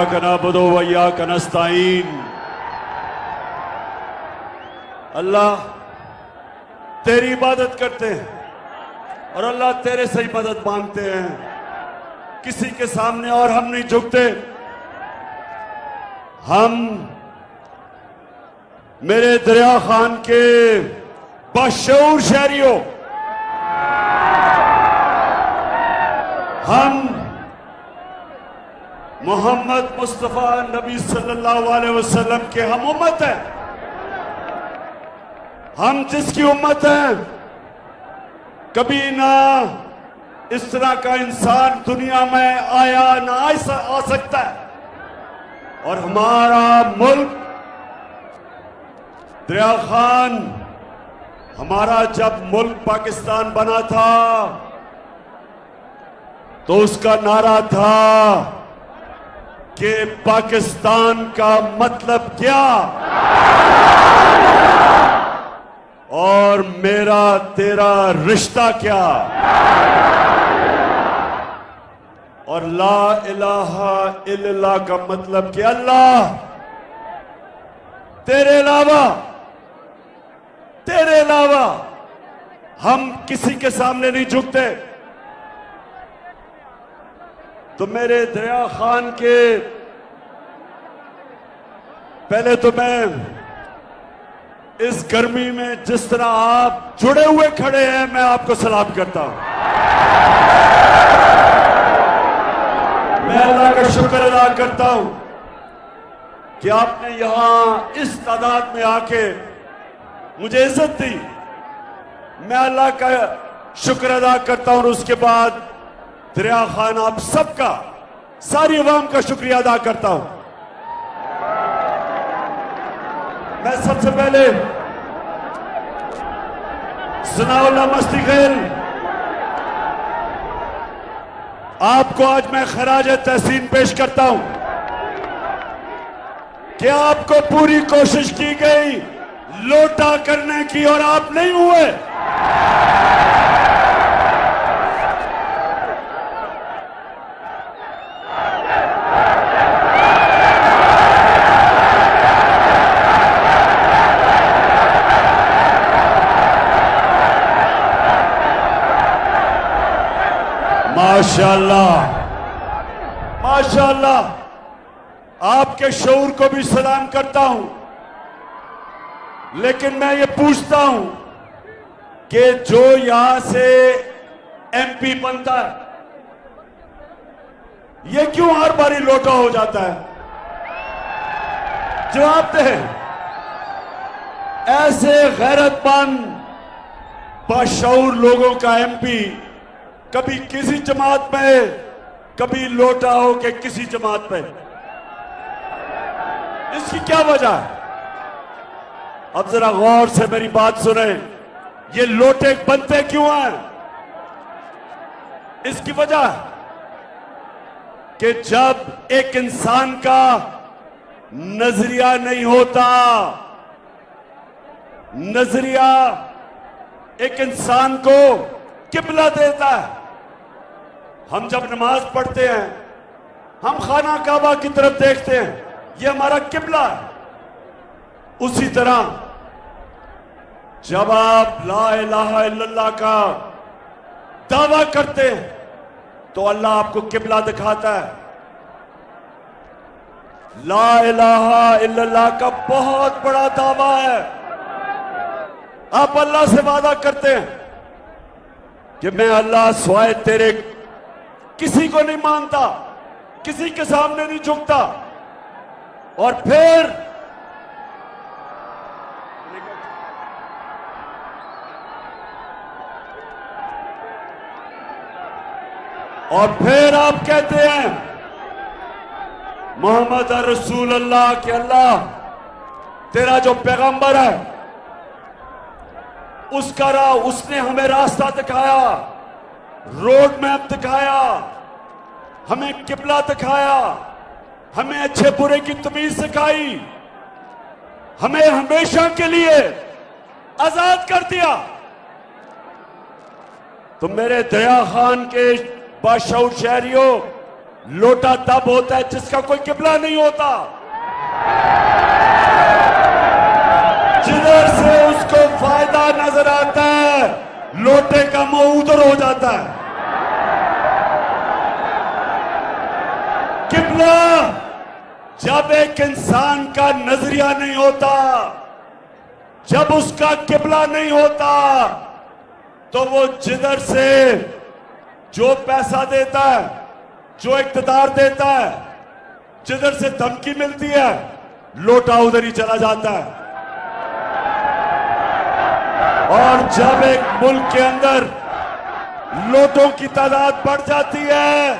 इय्याक नअबुदु व इय्याक नस्तईन। अल्लाह तेरी इबादत करते हैं और अल्लाह तेरे से ही मदद मांगते हैं, किसी के सामने और हम नहीं झुकते। हम मेरे दरिया खान के बशऊर शहरियों, हम मोहम्मद मुस्तफा नबी सल्लल्लाहु अलैहि वसल्लम के हम उम्मत हैं। हम जिसकी उम्मत हैं, कभी ना इस तरह का इंसान दुनिया में आया ना आ सकता है। और हमारा मुल्क दरिया खान, हमारा जब मुल्क पाकिस्तान बना था तो उसका नारा था कि पाकिस्तान का मतलब क्या और मेरा तेरा रिश्ता क्या। और ला इलाहा इल्लल्लाह का मतलब कि अल्लाह तेरे अलावा हम किसी के सामने नहीं झुकते। तो मेरे दरिया खान के पहले तो मैं इस गर्मी में जिस तरह आप जुड़े हुए खड़े हैं, मैं आपको सलाम करता हूं। मैं अल्लाह का शुक्र अदा करता हूं कि आपने यहां इस तादाद में आके मुझे इज्जत दी। मैं अल्लाह का शुक्र अदा करता हूं और उसके बाद दरिया खान आप सबका, सारी अवाम का शुक्रिया अदा करता हूं। मैं सबसे पहले सनाउल्लाह मस्ती खेल आपको आज मैं खराज तहसीन पेश करता हूं कि आपको पूरी कोशिश की गई लोटा करने की और आप नहीं हुए। माशाअल्लाह, माशाअल्लाह, आपके शऊर को भी सलाम करता हूं। लेकिन मैं ये पूछता हूं कि जो यहां से एमपी बनता है, ये क्यों हर बारी लोटा हो जाता है? जवाब दे। ऐसे गैरतमंद बाशऊर लोगों का एमपी कभी किसी जमात में, कभी लोटा हो के किसी जमात में। इसकी क्या वजह है? अब जरा गौर से मेरी बात सुने। ये लोटे बनते क्यों हैं? इसकी वजह कि जब एक इंसान का नजरिया नहीं होता, नजरिया एक इंसान को किबला देता है। हम जब नमाज पढ़ते हैं, हम खाना काबा की तरफ देखते हैं, ये हमारा किबला है। उसी तरह जब आप ला इलाहा इल्लल्लाह का दावा करते हैं तो अल्लाह आपको किबला दिखाता है। ला इलाहा इल्लल्लाह का बहुत बड़ा दावा है। आप अल्लाह से वादा करते हैं कि मैं अल्लाह सिवाय तेरे किसी को नहीं मानता, किसी के सामने नहीं झुकता। और फिर आप कहते हैं मोहम्मद रसूल अल्लाह के अल्लाह तेरा जो पैगंबर है उसका उसने हमें रास्ता दिखाया, रोड मैप दिखाया, हमें किबला दिखाया, हमें अच्छे बुरे की तमीज सिखाई, हमें हमेशा के लिए आजाद कर दिया। तो मेरे दरिया खान के बाशऊर शहरियों, लोटा तब होता है जिसका कोई किबला नहीं होता। जिधर से उसको फायदा नजर आता है, लोटे का मुंह उधर हो जाता है। किबला जब एक इंसान का नजरिया नहीं होता, जब उसका किबला नहीं होता, तो वो जिधर से जो पैसा देता है, जो इख्तियार देता है, जिधर से धमकी मिलती है, लोटा उधर ही चला जाता है। और जब एक मुल्क के अंदर लोटों की तादाद बढ़ जाती है,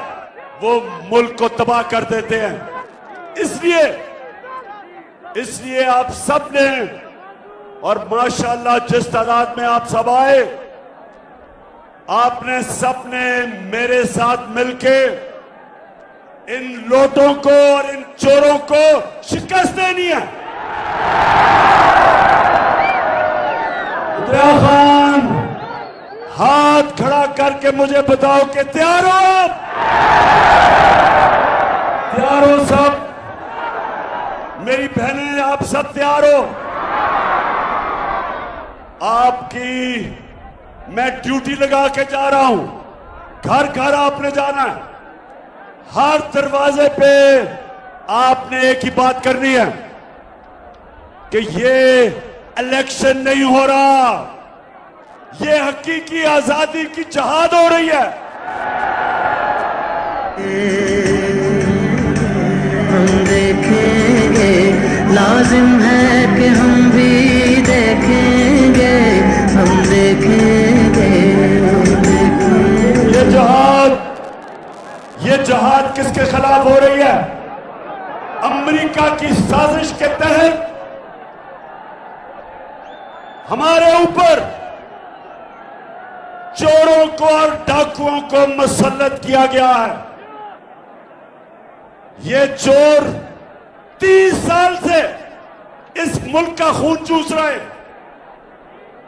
वो मुल्क को तबाह कर देते हैं। इसलिए आप सब ने, और माशाल्लाह जिस तादाद में आप सब आए, आपने सबने मेरे साथ मिलके इन लोटों को और इन चोरों को शिकस्त देनी है। इमरान खान, हाथ खड़ा करके मुझे बताओ कि तैयार हो आप? तैयार हो सब? मेरी बहनें, आप सब तैयार हो? आपकी मैं ड्यूटी लगा के जा रहा हूं। घर घर आपने जाना है। हर दरवाजे पे आपने एक ही बात करनी है कि ये इलेक्शन नहीं हो रहा, ये हकीकी आजादी की जहाद हो रही है। हम देखेंगे, लाजिम है कि हम भी देखेंगे, हम देखेंगे, हम देखेंगे। ये जहाद किसके खिलाफ हो रही है? अमेरिका की साजिश के तहत हमारे ऊपर चोरों को और डाकुओं को मुसल्लत किया गया है। ये चोर 30 साल से इस मुल्क का खून चूस रहे हैं।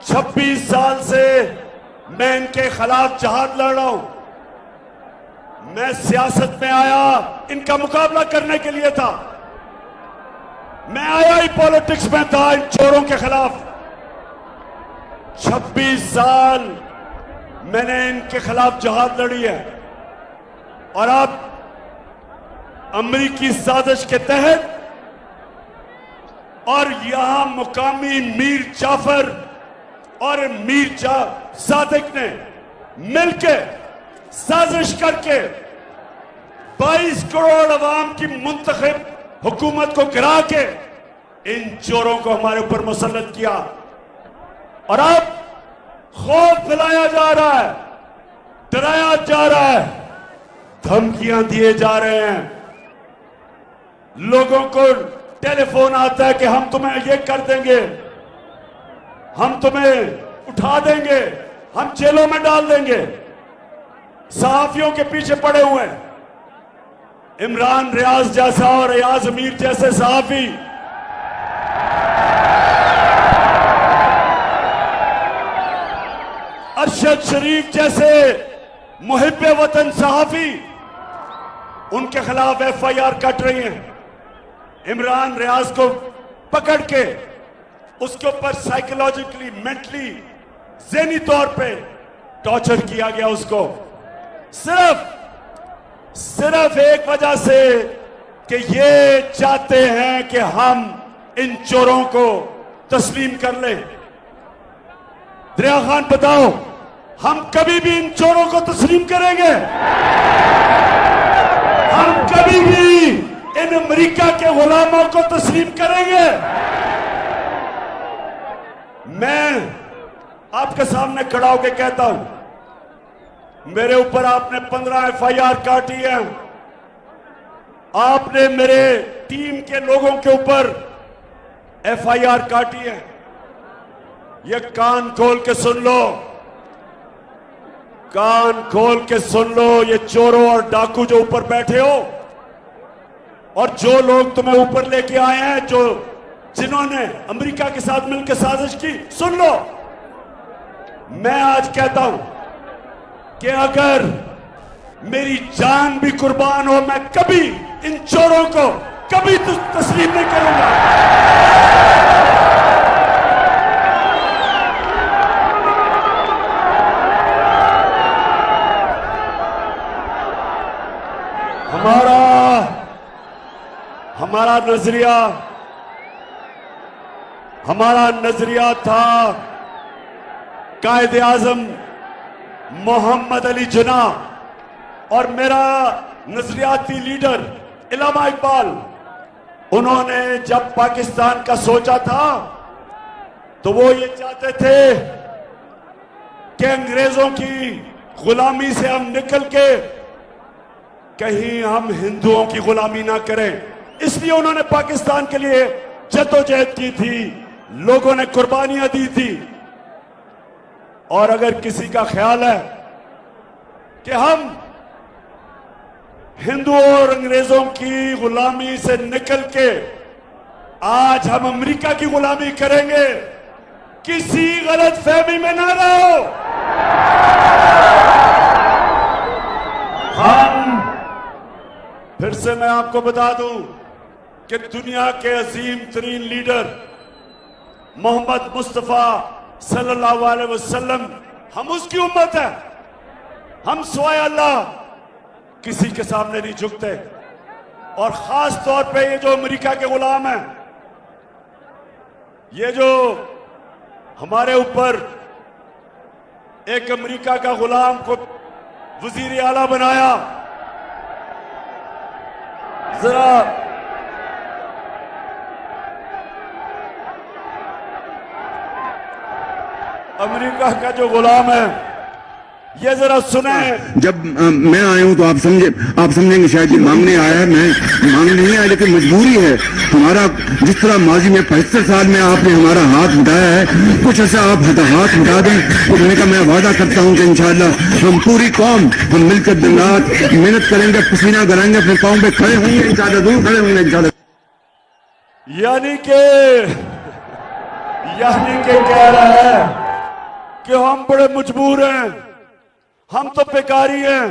26 साल से मैं इनके खिलाफ जहाद लड़ रहा हूं। मैं सियासत में आया इनका मुकाबला करने के लिए था। मैं आया ही पॉलिटिक्स में था इन चोरों के खिलाफ। 26 साल मैंने इनके खिलाफ जहाद लड़ी है। और अब अमेरिकी साजिश के तहत और यहां मुकामी मीर जाफर और मीर सादिक ने मिलकर साजिश करके 22 करोड़ अवाम की मुंतखब हुकूमत को गिरा के इन चोरों को हमारे ऊपर मुसल्लत किया। और अब खौफ फैलाया जा रहा है, डराया जा रहा है, धमकियां दिए जा रहे हैं। लोगों को टेलीफोन आता है कि हम तुम्हें ये कर देंगे, हम तुम्हें उठा देंगे, हम जेलों में डाल देंगे। सहाफियों के पीछे पड़े हुए हैं। इमरान रियाज जैसा और रियाज अमीर जैसे सहाफी अरशद शरीफ जैसे मुहिब्बे वतन सहाफी उनके खिलाफ FIR कट रही हैं। इमरान रियाज को पकड़ के उसके ऊपर साइकोलॉजिकली, मेंटली, ज़हनी तौर पे टॉर्चर किया गया उसको, सिर्फ एक वजह से कि ये चाहते हैं कि हम इन चोरों को तस्लीम कर लें। दरिया खान, बताओ, हम कभी भी इन चोरों को तस्लीम करेंगे? हम कभी भी इन अमेरिका के गुलामों को तस्लीम करेंगे? मैं आपके सामने खड़ा होकर कहता हूं, मेरे ऊपर आपने 15 FIR काटी है। आपने मेरे टीम के लोगों के ऊपर FIR काटी है। ये कान खोल के सुन लो, कान खोल के सुन लो। ये चोरों और डाकू जो ऊपर बैठे हो और जो लोग तुम्हें ऊपर लेके आए हैं, जिन्होंने अमेरिका के साथ मिलकर साजिश की, सुन लो। मैं आज कहता हूं कि अगर मेरी जान भी कुर्बान हो, मैं कभी इन चोरों को कभी तस्लीम नहीं करूंगा। हमारा नजरिया था कायदे आजम मोहम्मद अली जिन्ना और मेरा नजरियाती लीडर इल्लामा इकबाल। उन्होंने जब पाकिस्तान का सोचा था तो वो ये चाहते थे कि अंग्रेजों की गुलामी से हम निकल के कहीं हम हिंदुओं की गुलामी ना करें, इसलिए उन्होंने पाकिस्तान के लिए जद्दोजहद की थी, लोगों ने कुर्बानियां दी थी। और अगर किसी का ख्याल है कि हम हिंदुओं और अंग्रेजों की गुलामी से निकल के आज हम अमेरिका की गुलामी करेंगे, किसी गलत फहमी में ना रहो। फिर से मैं आपको बता दूं कि दुनिया के अजीम तरीन लीडर मोहम्मद मुस्तफा सल्लल्लाहु अलैहि वसल्लम, हम उसकी उम्मत है। हम सिवाय अल्लाह किसी के सामने नहीं झुकते। और खास तौर पे ये जो अमेरिका के गुलाम हैं, ये जो हमारे ऊपर एक अमेरिका का गुलाम को वजीर आला बनाया, जरा अमेरिका का जो गुलाम है ये जरा सुने। जब मैं आया हूं तो आप समझेंगे शायद ये मांगने आया है, मैं मांगने नहीं आया, लेकिन मजबूरी है हमारा। जिस तरह माजी में 75 साल में आपने हमारा हाथ उठाया है, कुछ ऐसा आप हाथ उठा दें तो मैं वादा करता हूं कि इंशाअल्लाह हम पूरी कौम हम मिलकर दिन रात मेहनत करेंगे, पसीना गलाएंगे, अपने पांव पे खड़े होंगे इंशाअल्लाह, दूर खड़े होंगे इंशाअल्लाह। यानी के कह रहा है कि हम बड़े मजबूर हैं, हम तो बेकारी हैं,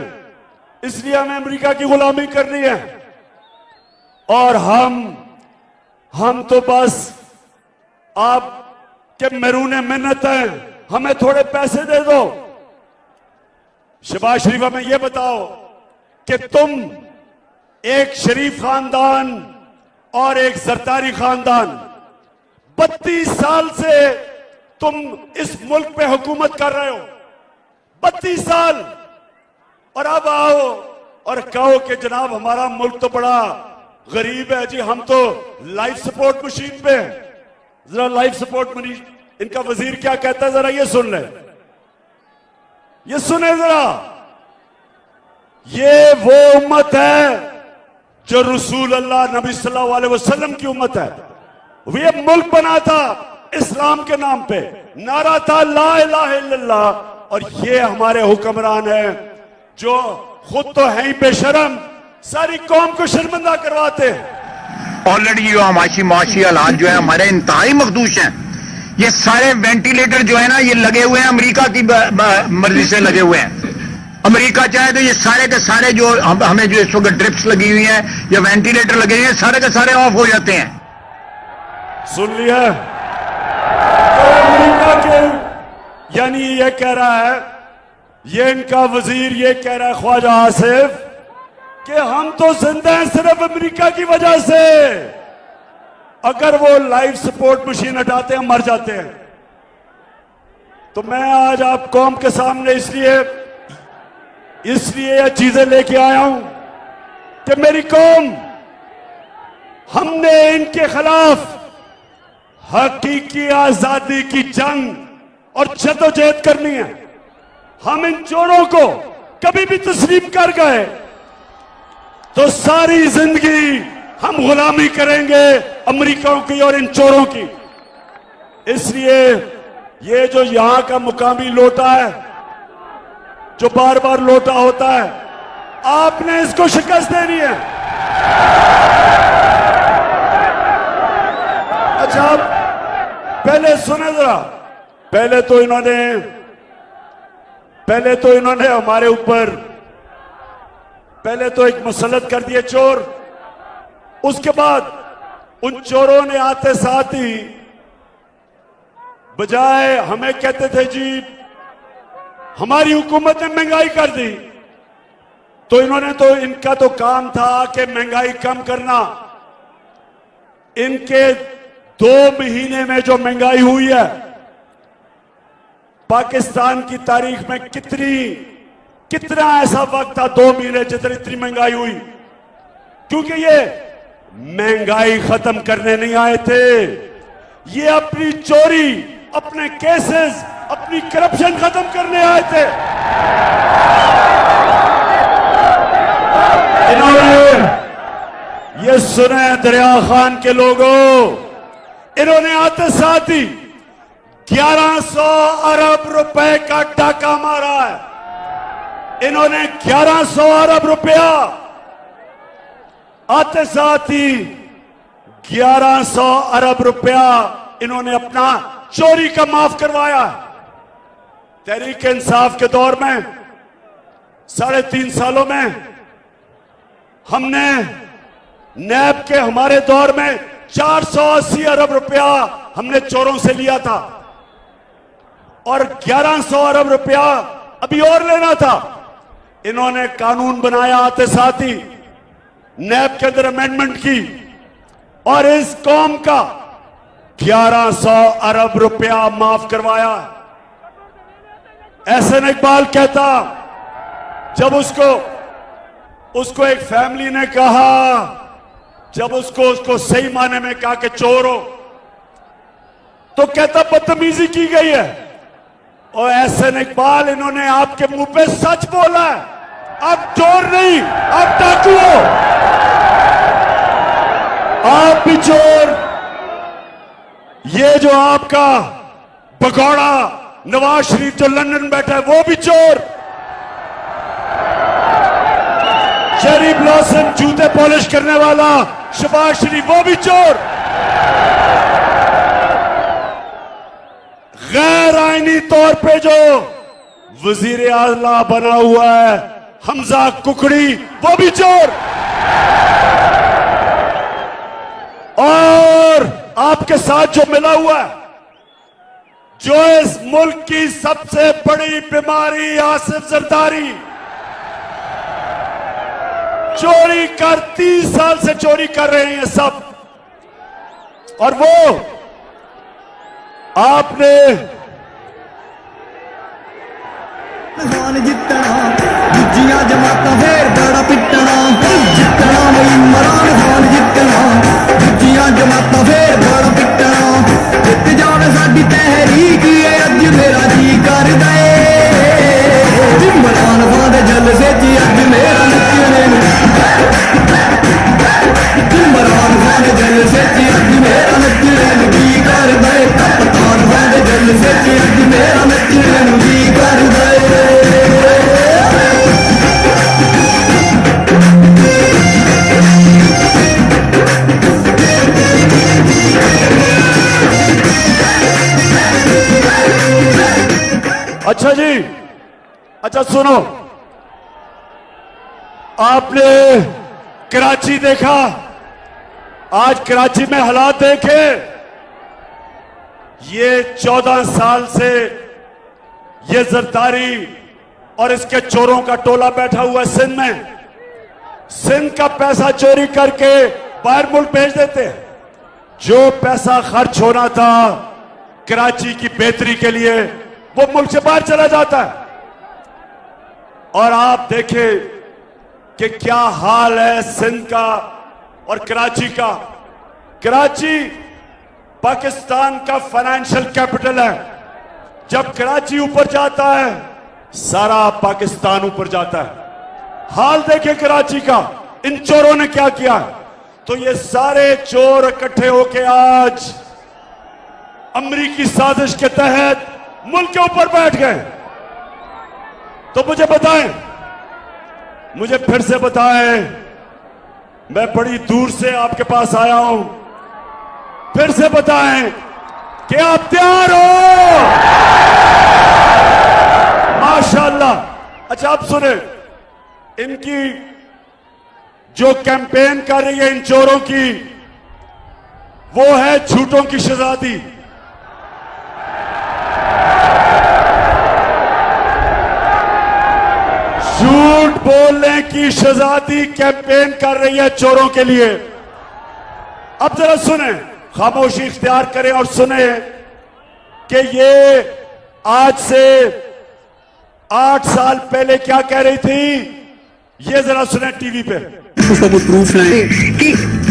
इसलिए हमें अमेरिका की गुलामी करनी है। और हम तो बस आप के महरूने मिन्नत हैं, हमें थोड़े पैसे दे दो। शहबाज शरीफ में ये बताओ कि तुम एक शरीफ खानदान और एक सरदारी खानदान 32 साल से तुम इस मुल्क पे हुकूमत कर रहे हो, 32 साल, और अब आओ और कहो कि जनाब हमारा मुल्क तो बड़ा गरीब है जी, हम तो लाइफ सपोर्ट मशीन पे। जरा लाइफ सपोर्ट मशीन, इनका वजीर क्या कहता है जरा ये सुन ले, ये सुने जरा। ये वो उम्मत है जो रसूल अल्लाह नबी सल्लल्लाहु अलैहि वसल्लम की उम्मत है। ये मुल्क बना था इस्लाम के नाम पे, नारा था ला इलाहा इल्लल्लाह, और ये हमारे हुक्मरान हैं जो खुद तो है ही बेशरम, सारी कौम को शर्मिंदा करवाते हैं। ऑलरेडी जो माशी हालात जो है हमारे इंतहाई मखदूश हैं। ये सारे वेंटिलेटर जो है ना, ये लगे हुए हैं अमेरिका की मर्जी से लगे हुए हैं। अमेरिका चाहे तो ये सारे के सारे जो हमें जो इस वक्त ड्रिप्स लगी हुई हैं या वेंटिलेटर लगे हुए हैं, सारे के सारे ऑफ हो जाते हैं। सुन लिया, अमेरिका के यानी ये कह रहा है, ये इनका वजीर ये कह रहा है ख्वाजा आसिफ कि हम तो जिंदा हैं सिर्फ अमेरिका की वजह से। अगर वो लाइफ सपोर्ट मशीन हटाते हैं मर जाते हैं। तो मैं आज आप कौम के सामने इसलिए ये चीजें लेके आया हूं कि मेरी कौम, हमने इनके खिलाफ हकीकी आजादी की जंग और जद्दोजहद करनी है। हम इन चोरों को कभी भी तस्लीम कर गए तो सारी जिंदगी हम गुलामी करेंगे अमेरिकाओं की और इन चोरों की। इसलिए ये जो यहां का मुकामी लोटा है, जो बार बार लोटा होता है, आपने इसको शिकस्त देनी है। अच्छा, पहले सुने जरा, पहले तो इन्होंने हमारे ऊपर पहले तो एक मुसल्लत कर दिए चोर, उसके बाद उन चोरों ने आते साथ ही बजाय हमें कहते थे जी हमारी हुकूमत ने महंगाई कर दी, तो इनका तो काम था कि महंगाई कम करना। इनके 2 महीने में जो महंगाई हुई है, पाकिस्तान की तारीख में कितना ऐसा वक्त था 2 महीने जितनी इतनी महंगाई हुई, क्योंकि ये महंगाई खत्म करने नहीं आए थे, ये अपनी चोरी, अपने केसेस, अपनी करप्शन खत्म करने आए थे। इन्होंने ये सुने दरिया खान के लोगों, इन्होंने आते साथ ही 1100 अरब रुपए का डाका मारा है। इन्होंने 1100 अरब रुपया आते साथ ही 1100 अरब रुपया इन्होंने अपना चोरी का माफ करवाया। तहरीक इंसाफ के दौर में 3.5 सालों में हमने नैब के हमारे दौर में 480 अरब रुपया हमने चोरों से लिया था और 1100 अरब रुपया अभी और लेना था। इन्होंने कानून बनाया, आते साथ ही नैब के अंदर अमेंडमेंट की और इस कौम का 1100 अरब रुपया माफ करवाया। एहसन इकबाल कहता, जब उसको एक फैमिली ने कहा, जब उसको सही माने में कहा कि चोर हो, तो कहता बदतमीजी की गई है। और एहसन इकबाल, इन्होंने आपके मुंह पे सच बोला है, आप चोर नहीं, आप डाकू हो, आप भी चोर। ये जो आपका भगौड़ा नवाज शरीफ जो लंदन बैठा है वो भी चोर। चेरी ब्लॉसम जूते पॉलिश करने वाला शहबाज शरीफ वो भी चोर। गैर आईनी तौर पे जो वजीर आला बना हुआ है हमजा कुकड़ी वो भी चोर। और आपके साथ जो मिला हुआ है, जो इस मुल्क की सबसे बड़ी बीमारी आसिफ जरदारी, चोरी कर 30 साल से चोरी कर रहे हैं सब। और वो आपने जितना दूजियां जमाता फिर बड़ा पिटना, जितना वही इमरान खान जितना दूजियां जमाता फिर बड़ा पिटना। जित जावे साडी तहरीक है अज मेरा जी कर दे, इमरान खान दे जलसे च अज मेरा नचने इमरान खान दे जलसे च अज मेरा नचने जी कर दे, कप्तान खान दे जलसे च अज मेरा नचने जी कर दे। अच्छा जी, अच्छा सुनो, आपने कराची देखा, आज कराची में हालात देखे। ये 14 साल से ये जरदारी और इसके चोरों का टोला बैठा हुआ है सिंध में। सिंध का पैसा चोरी करके बाहर मुल्क भेज देते हैं। जो पैसा खर्च होना था कराची की बेहतरी के लिए वो मुल्क से बाहर चला जाता है। और आप देखें कि क्या हाल है सिंध का और कराची का। कराची पाकिस्तान का फाइनेंशियल कैपिटल है। जब कराची ऊपर जाता है सारा पाकिस्तान ऊपर जाता है। हाल देखें कराची का, इन चोरों ने क्या किया। तो ये सारे चोर इकट्ठे होके आज अमेरिकी साजिश के तहत मुल्क के ऊपर बैठ गए। तो मुझे बताएं, मुझे फिर से बताएं, मैं बड़ी दूर से आपके पास आया हूं, फिर से बताएं कि आप तैयार हो। माशाअल्लाह। अच्छा आप सुने, इनकी जो कैंपेन कर रही है इन चोरों की, वो है झूठों की शहजादी। झूठ बोलने की शहजादी कैंपेन कर रही है चोरों के लिए। अब जरा सुने, खामोशी इख्तियार करें और सुने कि ये आज से 8 साल पहले क्या कह रही थी। ये जरा सुने टीवी पे। उसका कोई प्रूफ नहीं कि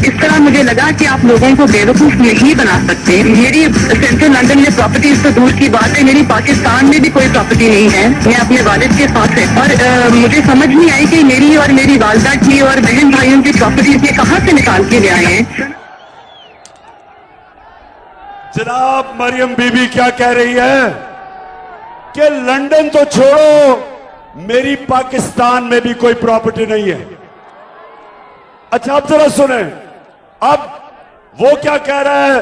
इस तरह मुझे लगा कि आप लोगों को बेवकूफ नहीं बना सकते। मेरी सेंट्रल लंदन में प्रॉपर्टीज तो दूर की बात है, मेरी पाकिस्तान में भी कोई प्रॉपर्टी नहीं है। मैं अपने वालिद के साथ है और मुझे समझ नहीं आई कि मेरी और मेरी वालदा की और बहन भाइयों की प्रॉपर्टीज ये कहाँ से निकाल के ले आए हैं। जनाब मरियम बीबी क्या कह रही है कि लंदन तो छोड़ो, मेरी पाकिस्तान में भी कोई प्रॉपर्टी नहीं है। अच्छा अब जरा सुने, अब वो क्या कह रहा है।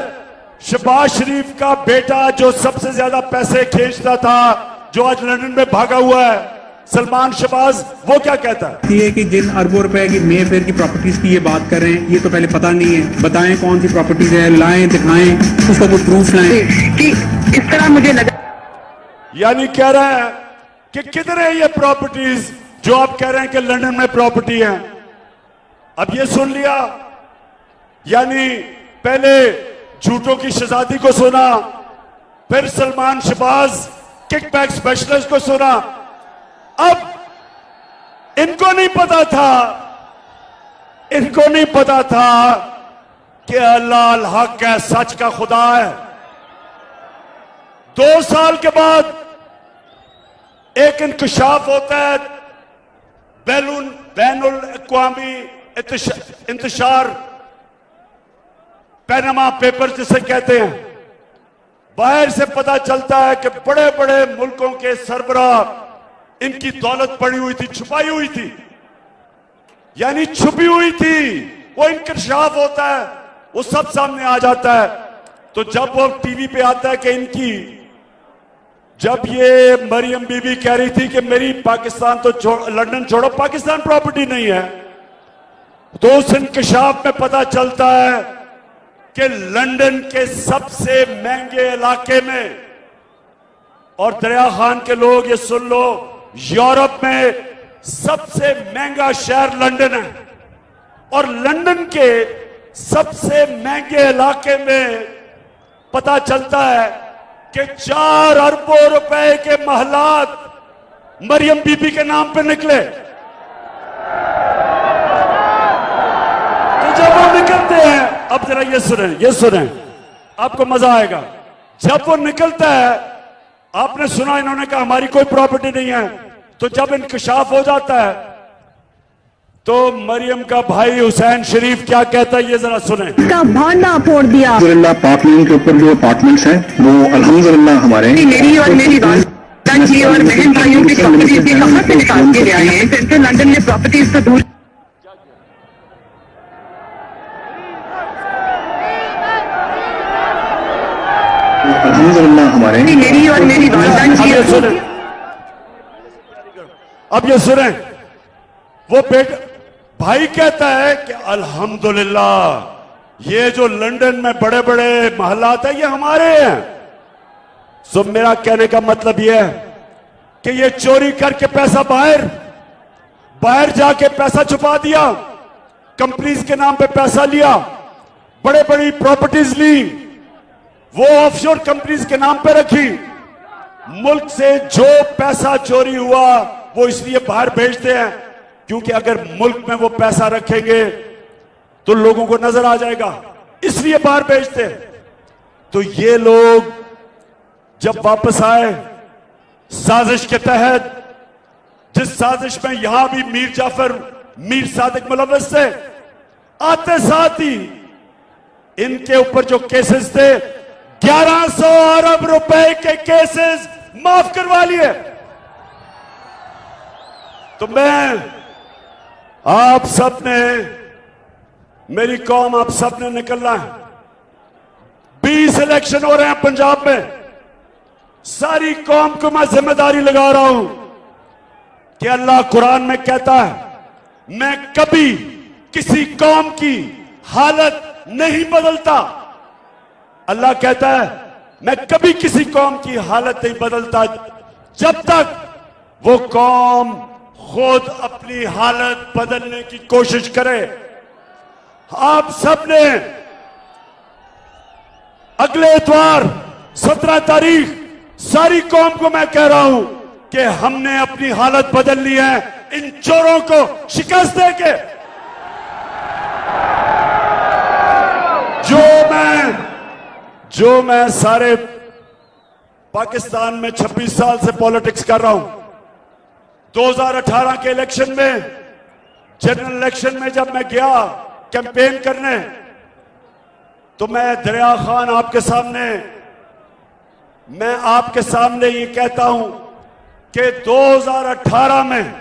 शहबाज शरीफ का बेटा जो सबसे ज्यादा पैसे खींचता था, जो आज लंदन में भागा हुआ है, सलमान शहबाज, वो क्या कहता है। ये कि जिन अरबों रुपए की मेफेयर की प्रॉपर्टीज की ये बात कर रहे हैं, ये तो पहले पता नहीं है। बताएं कौन सी प्रॉपर्टीज है, लाएं दिखाएं, उसका कोई प्रूफ लाएं। कि इस तरह मुझे लगा, यानी कह रहा है कि किधर है ये प्रॉपर्टीज जो आप कह रहे हैं कि लंदन में प्रॉपर्टी है। अब ये सुन लिया, यानी पहले झूठों की शहजादी को सुना, फिर सलमान शहबाज किकबैक स्पेशलिस्ट को सुना। अब इनको नहीं पता था, इनको नहीं पता था कि अल्लाह अल हक है, सच का खुदा है। 2 साल के बाद एक इंकशाफ होता है, बैनुल अक़वामी इंतशार, पैनामा पेपर जिसे कहते हैं। बाहर से पता चलता है कि बड़े बड़े मुल्कों के सरबराह, इनकी दौलत पड़ी हुई थी, छुपाई हुई थी, यानी छुपी हुई थी। वो इंकशाफ होता है, वो सब सामने आ जाता है। तो जब वो टीवी पे आता है कि इनकी, जब ये मरियम बीबी कह रही थी कि मेरी पाकिस्तान तो लंदन छोड़ो, पाकिस्तान प्रॉपर्टी नहीं है, तो उस इंकशाफ में पता चलता है कि लंदन के सबसे महंगे इलाके में, और दरिया खान के लोग ये सुन लो, यूरोप में सबसे महंगा शहर लंदन है, और लंदन के सबसे महंगे इलाके में पता चलता है कि 4 अरबों रुपए के महलात मरियम बीबी के नाम पे निकले। तो जब वो निकलते हैं, अब जरा ये सुने, आपको मजा आएगा। जब वो निकलता है, आपने सुना इन्होंने कहा हमारी कोई प्रॉपर्टी नहीं है, तो जब इंकशाफ हो जाता है तो मरियम का भाई हुसैन शरीफ क्या कहता है, ये जरा सुने। इसका भांडा फोड़ दिया। अल्हम्दुलिल्लाह पाक मीम के ऊपर जो अपार्टमेंट्स हैं वो अल्हम्दुलिल्लाह हमारे मेरी और मेरी वालदा की और बहन भाइयों की प्रॉपर्टीज ये कहाँ से निकाल के ले आए हैं। सेंट्रल लंदन में प्रॉपर्टीज तो दूर, अल्हम्दुलिल्लाह हमारे। मेरी और मेरी वालदा की। अब ये सुने, वो भाई कहता है कि अल्हम्दुलिल्लाह ये जो लंदन में बड़े बड़े महलात है ये हमारे हैं। सो मेरा कहने का मतलब ये है कि ये चोरी करके पैसा बाहर जाके पैसा छुपा दिया, कंपनीज के नाम पे पैसा लिया, बड़े बड़ी प्रॉपर्टीज ली, वो ऑफशोर कंपनीज के नाम पे रखी। मुल्क से जो पैसा चोरी हुआ वो इसलिए बाहर भेजते हैं क्योंकि अगर मुल्क में वो पैसा रखेंगे तो लोगों को नजर आ जाएगा, इसलिए बाहर भेजते हैं। तो ये लोग जब वापस आए साजिश के तहत, जिस साजिश में यहां भी मीर सादिक मुलव्वस थे, आते साथ ही इनके ऊपर जो केसेस थे 1100 अरब रुपए के केसेस माफ करवा लिए। तो मैं आप सब ने, मेरी कौम आप सब ने निकलना है। 20 इलेक्शन हो रहे हैं पंजाब में, सारी कौम को मैं जिम्मेदारी लगा रहा हूं कि अल्लाह कुरान में कहता है मैं कभी किसी कौम की हालत नहीं बदलता। अल्लाह कहता है मैं कभी किसी कौम की हालत नहीं बदलता जब तक वो कौम खुद अपनी हालत बदलने की कोशिश करे। आप सबने अगले इतवार 17 तारीख सारी कौम को मैं कह रहा हूं कि हमने अपनी हालत बदल ली है इन चोरों को शिकस्त देके। जो मैं सारे पाकिस्तान में 26 साल से पॉलिटिक्स कर रहा हूं, 2018 के इलेक्शन में, जनरल इलेक्शन में जब मैं गया कैंपेन करने, तो मैं दरिया खान आपके सामने ये कहता हूं कि 2018 में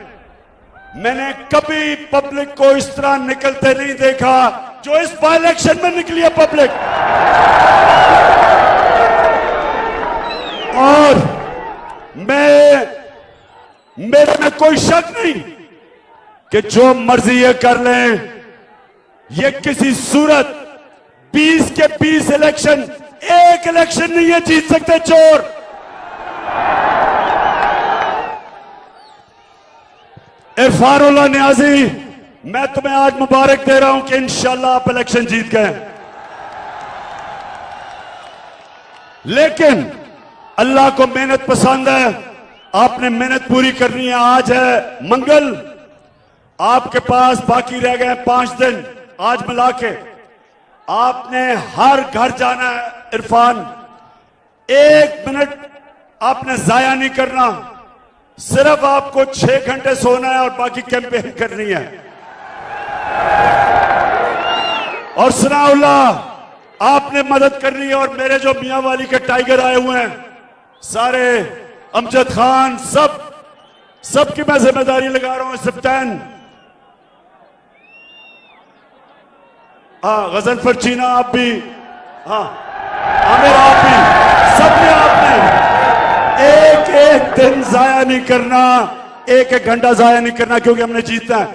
मैंने कभी पब्लिक को इस तरह निकलते नहीं देखा जो इस बाई इलेक्शन में निकली है पब्लिक। और मेरे में कोई शक नहीं कि जो मर्जी ये कर लें, ये किसी सूरत 20 के 20 इलेक्शन एक इलेक्शन नहीं है जीत सकते चोर। इरफानुल्लाह नियाजी, मैं तुम्हें आज मुबारक दे रहा हूं कि इंशाल्लाह आप इलेक्शन जीत गए। लेकिन अल्लाह को मेहनत पसंद है, आपने मेहनत पूरी करनी है। आज है मंगल, आपके पास बाकी रह गए 5 दिन। आज मिला के आपने हर घर जाना है। इरफान, 1 मिनट आपने जाया नहीं करना, सिर्फ आपको 6 घंटे सोना है और बाकी कैंपेन करनी है। और सनाउल्लाह, आपने मदद करनी है। और मेरे जो मियां वाली के टाइगर आए हुए हैं सारे, अमजद खान, सबकी मैं जिम्मेदारी लगा रहा हूं। सिप्तैन, हाँ, गजनफर चीना आप भी, हाँ, आमिर आप भी, सबने आपने एक दिन जाया नहीं करना, एक घंटा जाया नहीं करना, क्योंकि हमने जीतना है।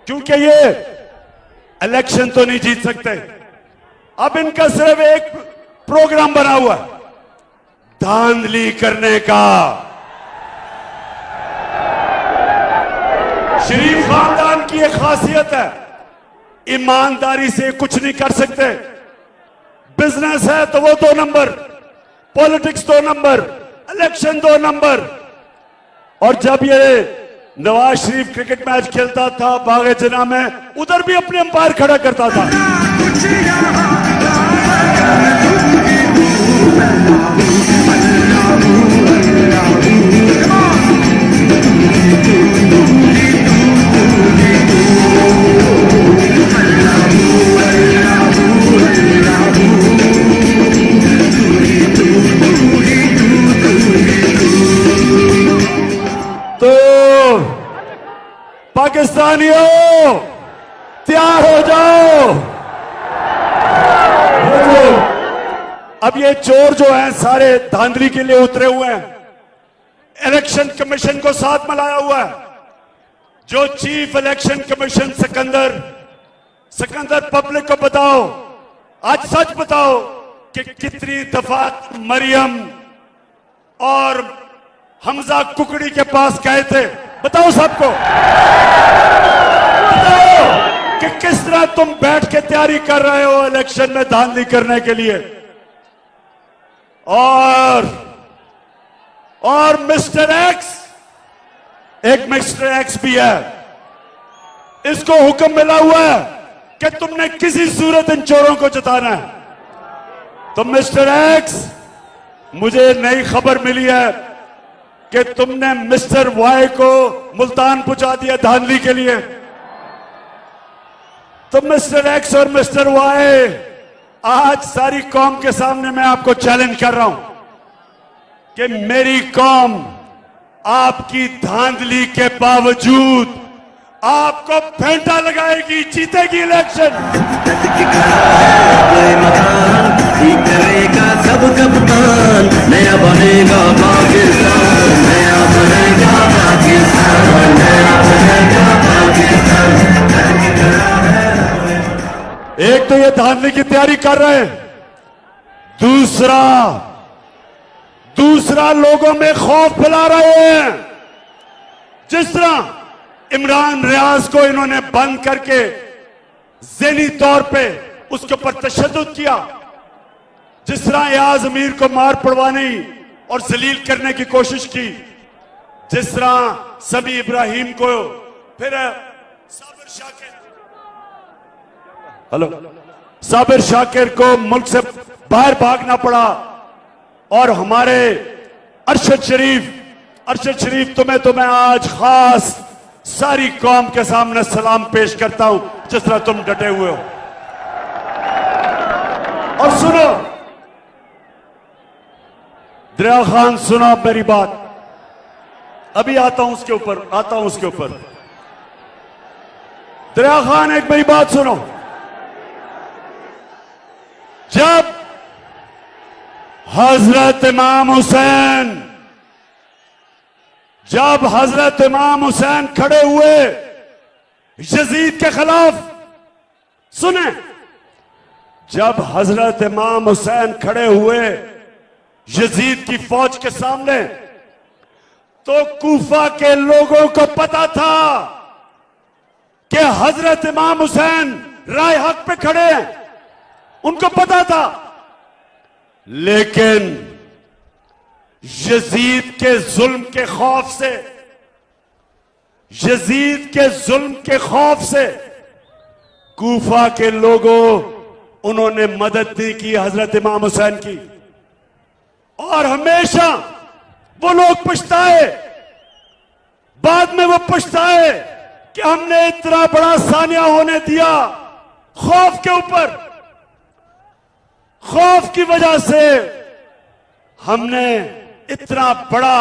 क्योंकि ये इलेक्शन तो नहीं जीत सकते। अब इनका सिर्फ एक प्रोग्राम बना हुआ है, धांधली करने का। शरीफ खानदान की एक खासियत है, ईमानदारी से कुछ नहीं कर सकते। बिजनेस है तो वो 2 number, politics 2 number, election 2 number. और जब ये नवाज शरीफ क्रिकेट मैच खेलता था बागे जना में, उधर भी अपने अंपायर खड़ा करता था। तो पाकिस्तानियों, तैयार हो जाओ। अब ये चोर जो हैं सारे धांधली के लिए उतरे हुए हैं, इलेक्शन कमीशन को साथ मिलाया हुआ है। जो chief election commission Sikandar public को बताओ, आज सच बताओ कि कितनी दफा मरियम और हमजा कुकड़ी के पास गए थे, बताओ सबको। बताओ कि किस तरह तुम बैठ के तैयारी कर रहे हो इलेक्शन में धांधली करने के लिए। और मिस्टर एक्स, एक मिस्टर एक्स भी है, इसको हुक्म मिला हुआ है कि तुमने किसी सूरत इन चोरों को जिताना है। तो मिस्टर एक्स, मुझे नई खबर मिली है कि तुमने मिस्टर वाई को मुल्तान पहुंचा दिया धांधली के लिए। तो मिस्टर एक्स और मिस्टर वाई, आज सारी कौम के सामने मैं आपको चैलेंज कर रहा हूं कि मेरी कौम आपकी धांधली के बावजूद आपको फेंटा लगाएगी, जीतेगी इलेक्शन। करेगा सब कप्तान, नया बनेगा पाकिस्तान, नया बनेगा पाकिस्तान, नया बनेगा पाकिस्तान। करने की तैयारी कर रहे हैं। दूसरा लोगों में खौफ फैला रहे हैं। जिस तरह इमरान रियाज को इन्होंने बंद करके ज़हनी तौर पे उसके ऊपर तशद्दुद किया, जिस तरह एयाज अमीर को मार पड़वाने और जलील करने की कोशिश की, जिस तरह समी इब्राहिम को, फिर साबिर शाकिर को मुल्क से बाहर भागना पड़ा, और हमारे अरशद शरीफ तुम्हें आज खास सारी कौम के सामने सलाम पेश करता हूं, जिस तरह तुम डटे हुए हो। और सुनो दरिया खान, सुनो मेरी बात, अभी आता हूं उसके ऊपर। दरिया खान, एक मेरी बात सुनो। जब हजरत इमाम हुसैन खड़े हुए यजीद के खिलाफ, सुने, जब हजरत इमाम हुसैन खड़े हुए यजीद की फौज के सामने, तो कूफा के लोगों को पता था कि हजरत इमाम हुसैन राय हक पे खड़े हैं, उनको पता था। लेकिन यजीद के जुल्म के खौफ से कूफा के लोगों, उन्होंने मदद नहीं की हजरत इमाम हुसैन की। और हमेशा वो लोग पछताए, बाद में वो पछताए कि हमने इतना बड़ा सानिया होने दिया। खौफ के ऊपर, खौफ की वजह से हमने इतना बड़ा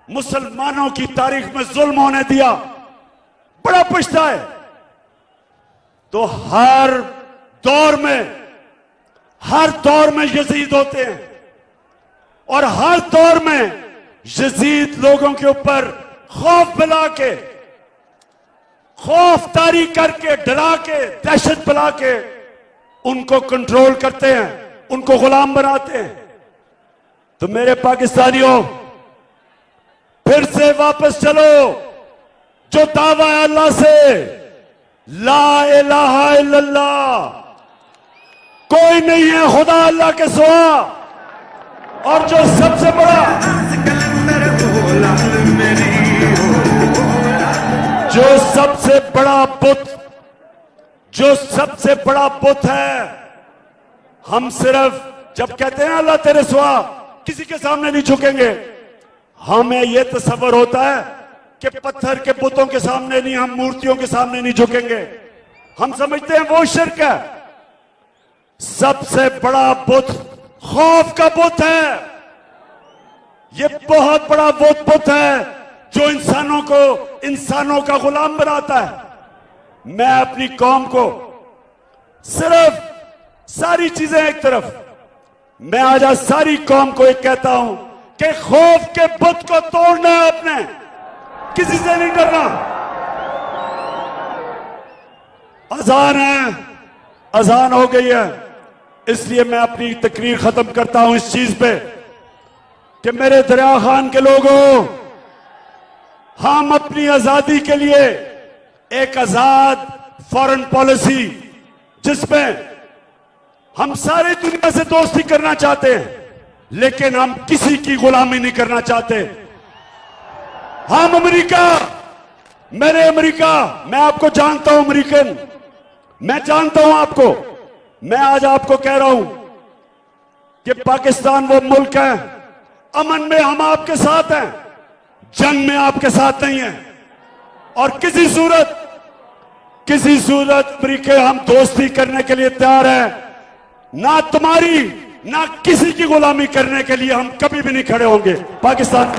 मुसलमानों की तारीख में जुल्म होने दिया, बड़ा पछताए। तो हर दौर में यजीद होते हैं, और हर दौर में यजीद लोगों के ऊपर खौफ फैला के, खौफ तारी करके, डरा के, दहशत फैला के उनको कंट्रोल करते हैं, उनको गुलाम बनाते हैं। तो मेरे पाकिस्तानियों, फिर से वापस चलो। जो दावा है अल्लाह से, ला इलाहा इल्लल्लाह, कोई नहीं है खुदा अल्लाह के सिवा। और जो सबसे बड़ा बुत है, हम सिर्फ जब कहते हैं अल्लाह तेरे सिवा किसी के सामने नहीं झुकेंगे, हमें यह तसव्वुर होता है कि पत्थर के बुतों के सामने नहीं, हम मूर्तियों के सामने नहीं झुकेंगे। हम समझते हैं वो शिर्क है। सबसे बड़ा बुत खौफ का बुत है। यह बहुत बड़ा बुत है जो इंसानों का गुलाम बनाता है। मैं अपनी कौम को सिर्फ, सारी चीजें एक तरफ, मैं आज सारी कौम को एक कहता हूं कि खौफ के बुत को तोड़ना है अपने, किसी से नहीं डरना। अजान है, अजान हो गई है, इसलिए मैं अपनी तकरीर खत्म करता हूं इस चीज पे कि मेरे दरिया खान के लोगों, हम अपनी आजादी के लिए एक आजाद फॉरेन पॉलिसी, जिसमें हम सारी दुनिया से दोस्ती करना चाहते हैं, लेकिन हम किसी की गुलामी नहीं करना चाहते। हम अमेरिका, मैं आपको जानता हूं अमेरिकन, मैं जानता हूं आपको। मैं आज आपको कह रहा हूं कि पाकिस्तान वो मुल्क है, अमन में हम आपके साथ हैं, जंग में आपके साथ नहीं है। और किसी सूरत अमेरिका, हम दोस्ती करने के लिए तैयार हैं, ना तुम्हारी ना किसी की गुलामी करने के लिए हम कभी भी नहीं खड़े होंगे। पाकिस्तान